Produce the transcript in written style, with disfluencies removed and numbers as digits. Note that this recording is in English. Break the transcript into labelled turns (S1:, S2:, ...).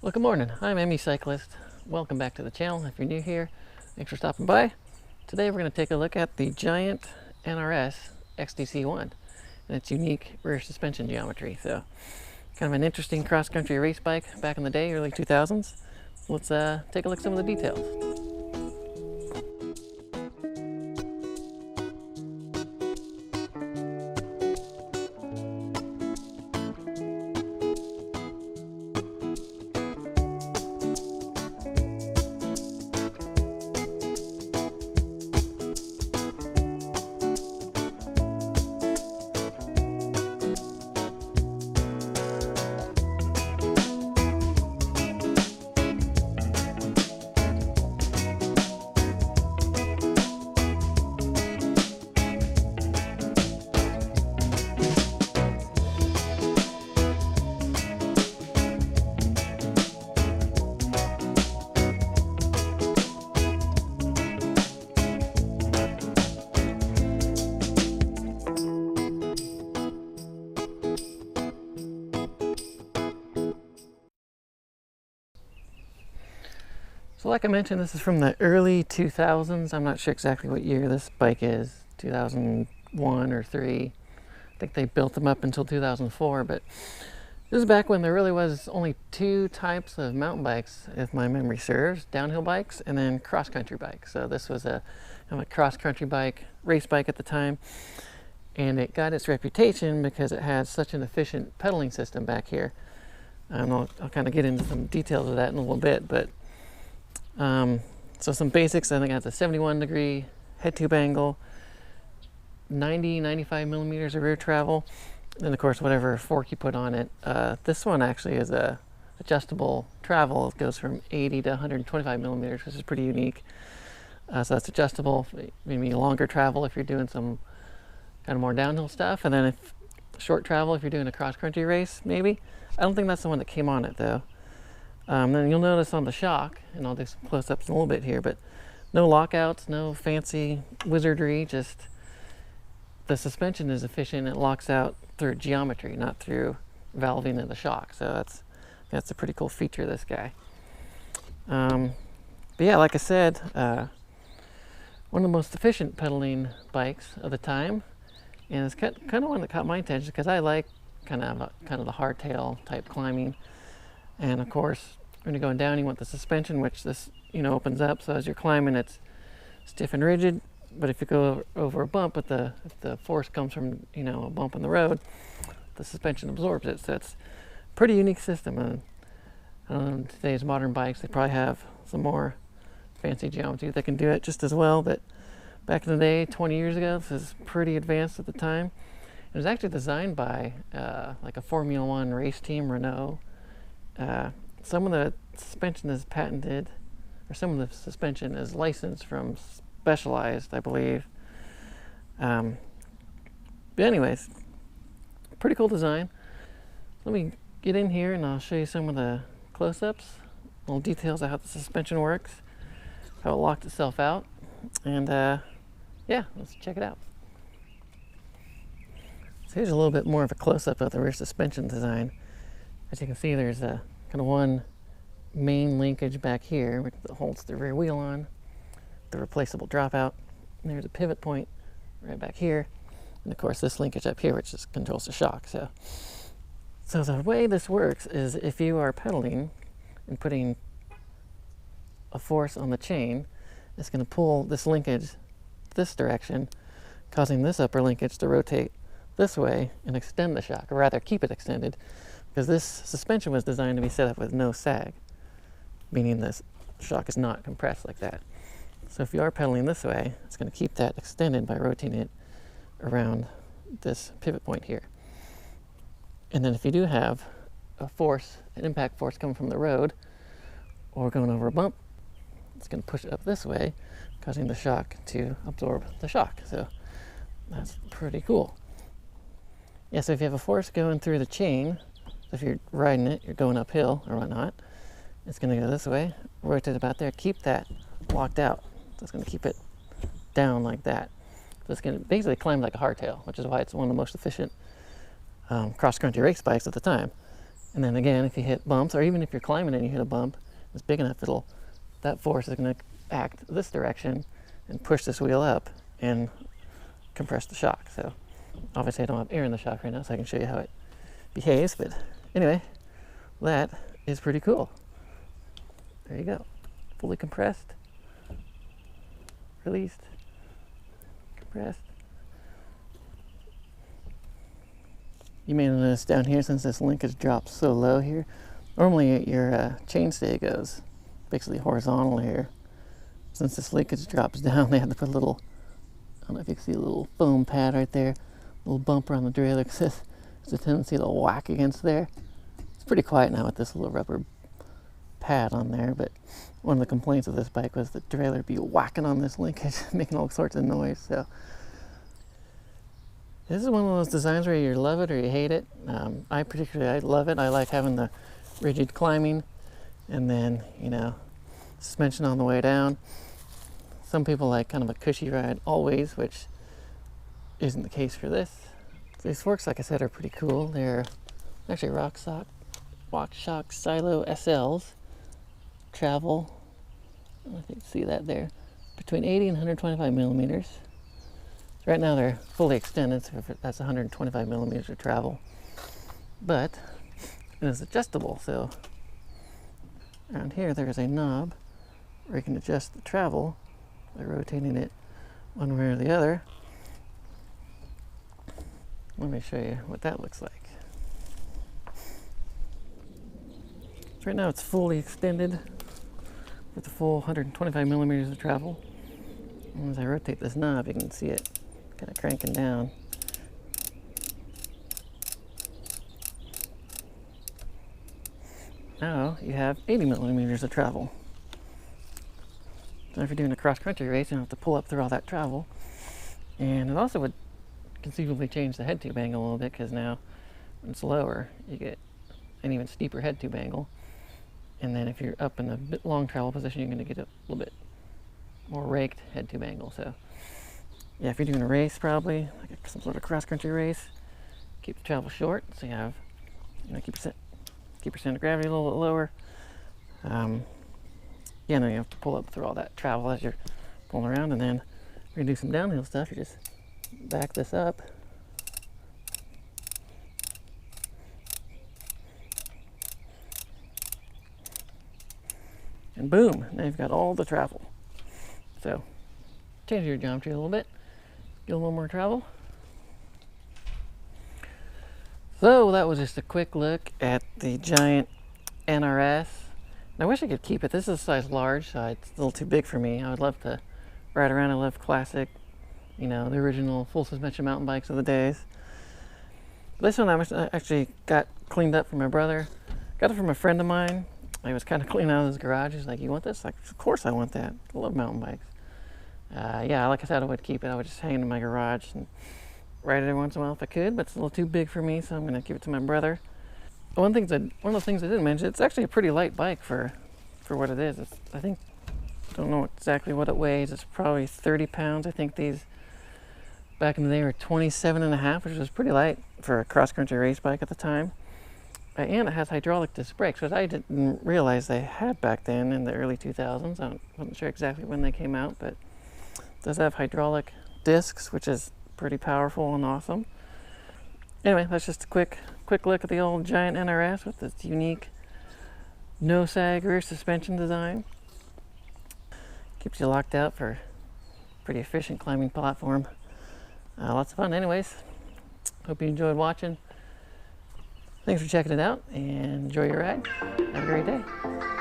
S1: Well, good morning. I'm M.E.Cyclist. Welcome back to the channel. If you're new here, thanks for stopping by. Today we're going to take a look at the Giant NRS XTC and its unique rear suspension geometry. So, kind of an interesting cross-country race bike back in the day, early 2000s. Let's take a look at some of the details. So like I mentioned, this is from the early 2000s. I'm not sure exactly what year this bike is, 2001 or 3. I think they built them up until 2004, but this is back when there really was only two types of mountain bikes, if my memory serves, downhill bikes and then cross-country bikes. So this was a cross-country bike, race bike at the time, and it got its reputation because it had such an efficient pedaling system back here. And I'll kind of get into some details of that in a little bit, but so some basics. I think it has a 71-degree head tube angle, 95 millimeters of rear travel, and of course whatever fork you put on it. This one actually is a adjustable travel. It goes from 80 to 125 millimeters, which is pretty unique. So that's adjustable, maybe longer travel if you're doing some kind of more downhill stuff, and then if short travel if you're doing a cross-country race, maybe. I don't think that's the one that came on it though. Then you'll notice on the shock, and I'll do some close-ups in a little bit here, but no lockouts, no fancy wizardry, just the suspension is efficient. It locks out through geometry, not through valving of the shock. So that's a pretty cool feature of this guy. But yeah, like I said, one of the most efficient pedaling bikes of the time, and it's kind of one that caught my attention because I like kind of the hardtail type climbing. And of course, when you're going down, you want the suspension, which this, opens up. So as you're climbing, it's stiff and rigid. But if you go over a bump, if the force comes from, a bump in the road, the suspension absorbs it. So it's a pretty unique system. And I don't know, in today's modern bikes, they probably have some more fancy geometry that can do it just as well. But back in the day, 20 years ago, this is pretty advanced at the time. It was actually designed by like a Formula One race team, Renault. Some of the suspension is patented, or some of the suspension is licensed from Specialized, I believe. But anyways, pretty cool design. Let me get in here and I'll show you some of the close-ups, little details of how the suspension works, how it locked itself out, and yeah, let's check it out. So here's a little bit more of a close-up of the rear suspension design. As you can see, there's a kind of one main linkage back here that holds the rear wheel on, the replaceable dropout. And there's a pivot point right back here, and of course this linkage up here, which just controls the shock. So the way this works is if you are pedaling and putting a force on the chain, it's going to pull this linkage this direction, causing this upper linkage to rotate this way and extend the shock, or rather keep it extended, because this suspension was designed to be set up with no sag, meaning this shock is not compressed like that. So if you are pedaling this way, it's going to keep that extended by rotating it around this pivot point here. And then if you do have a force, an impact force coming from the road or going over a bump, it's going to push it up this way, causing the shock to absorb the shock. So that's pretty cool. Yeah, so if you have a force going through the chain, if you're riding it, you're going uphill or whatnot, it's going to go this way, rotate about there, keep that locked out. So it's going to keep it down like that. So it's going to basically climb like a hardtail, which is why it's one of the most efficient cross-country race bikes at the time. And then again, if you hit bumps, or even if you're climbing and you hit a bump, it's big enough, that force is going to act this direction and push this wheel up and compress the shock. So obviously I don't have air in the shock right now, so I can show you how it behaves. But anyway, that is pretty cool. There you go. Fully compressed, released, compressed. You may notice down here, since this linkage drops so low here, normally your chainstay goes basically horizontal here. Since this linkage drops down, they have to put a little, I don't know if you can see a little foam pad right there, a little bumper on the derailleur, because there's a tendency to whack against there. It's pretty quiet now with this little rubber pad on there, but one of the complaints of this bike was the derailleur would be whacking on this linkage, making all sorts of noise. So this is one of those designs where you love it or you hate it. I love it. I like having the rigid climbing and then, you know, suspension on the way down. Some people like kind of a cushy ride always, which isn't the case for this. These forks, like I said, are pretty cool. They're actually RockShox Silo SLs. Travel, I don't know if you can see that there, between 80 and 125 millimeters. So right now they're fully extended, so that's 125 millimeters of travel. But it is adjustable, so around here there's a knob where you can adjust the travel by rotating it one way or the other. Let me show you what that looks like. So right now it's fully extended with the full 125 millimeters of travel. And as I rotate this knob, you can see it kind of cranking down. Now you have 80 millimeters of travel. So if you're doing a cross-country race, you don't have to pull up through all that travel. And it also would conceivably change the head tube angle a little bit, because now when it's lower, you get an even steeper head tube angle. And then if you're up in a bit long travel position, you're going to get a little bit more raked head tube angle. So yeah, if you're doing a race, probably like some sort of cross-country race, keep the travel short, so you have, you know, keep your center of gravity a little bit lower. Yeah, no, you have to pull up through all that travel as you're pulling around. And then if you're gonna do some downhill stuff, you just back this up. And boom, now you've got all the travel. So change your geometry a little bit, get a little more travel. So that was just a quick look at the Giant NRS. And I wish I could keep it. This is a size large, so it's a little too big for me. I would love to ride around. I love classic, you know, the original full suspension mountain bikes of the days. This one I actually got cleaned up from my brother. Got it from a friend of mine. He was kind of cleaning out his garage. He's like, "You want this?" Like, of course I want that. I love mountain bikes. Yeah, like I said, I would keep it. I would just hang it in my garage and ride it every once in a while if I could, but it's a little too big for me, so I'm gonna give it to my brother. One of the things I didn't mention, it's actually a pretty light bike for what it is. I don't know exactly what it weighs. It's probably 30 pounds. I think these back in the day were 27.5, which was pretty light for a cross-country race bike at the time. And it has hydraulic disc brakes, which I didn't realize they had back then in the early 2000s. I wasn't sure exactly when they came out, but it does have hydraulic discs, which is pretty powerful and awesome. Anyway, that's just a quick look at the old Giant NRS with its unique No Sag rear suspension design. Keeps you locked out for a pretty efficient climbing platform. Lots of fun. Anyways, hope you enjoyed watching. Thanks for checking it out, and enjoy your ride. Have a great day.